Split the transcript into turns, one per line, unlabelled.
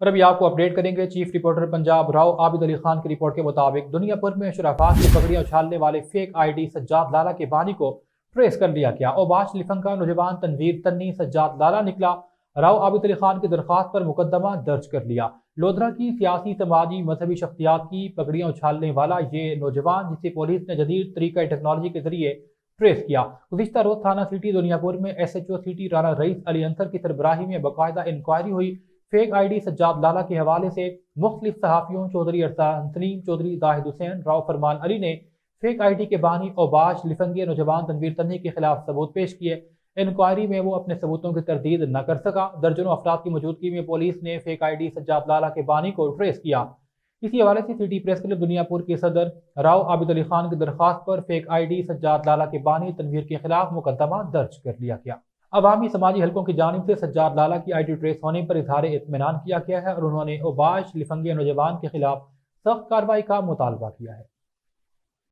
اور ابھی آپ کو اپڈیٹ کریں گے چیف رپورٹر پنجاب راؤ عابد علی خان کی رپورٹ کے مطابق دنیا بھر میں شرافات کی پگڑیاں اچھالنے والے fake I D Sajjad Lala کے بانی کو ٹریس کر لیا گیا۔ اوباش لفنگا نوجوان تنویر تنی سجاد لالہ نکلا۔ راؤ عابد علی خان کی درخواست پر مقدمہ درج کر لیا۔ لودھرا کی سیاسی سماجی مذہبی شخصیات کی پگڑیاں اچھالنے والا یہ نوجوان، جسے پولیس نے جدید طریقہ ٹیکنالوجی کے ذریعے ٹریس کیا، گزشتہ روز تھانہ سٹی دنیا پور میں S H O city Rana Raees Ali Ansar کی سربراہی میں باقاعدہ انکوائری ہوئی۔ Fake I D Sajjad Lala کے حوالے سے مختلف صحافیوں چودھری ارسلان سلیم، چودھری زاہد حسین، راؤ فرمان علی نے فیک آئی ڈی کے بانی اوباش لفنگے نوجوان تنویر تنی کے خلاف ثبوت پیش کیے۔ انکوائری میں وہ اپنے ثبوتوں کی تردید نہ کر سکا۔ درجنوں افراد کی موجودگی میں پولیس نے fake I D Sajjad Lala کے بانی کو ٹریس کیا۔ اسی حوالے سے سٹی پریس کلب دنیا پور کے صدر راؤ عابد علی خان کی درخواست پر fake I D Sajjad Lala کے بانی تنویر کے خلاف مقدمہ درج کر لیا گیا۔ عوامی سماجی حلقوں کی جانب سے سجاد لالہ کی آئی ڈی ٹریس ہونے پر اظہار اطمینان کیا گیا ہے اور انہوں نے اوباش لفنگے نوجوان کے خلاف سخت کارروائی کا مطالبہ کیا ہے۔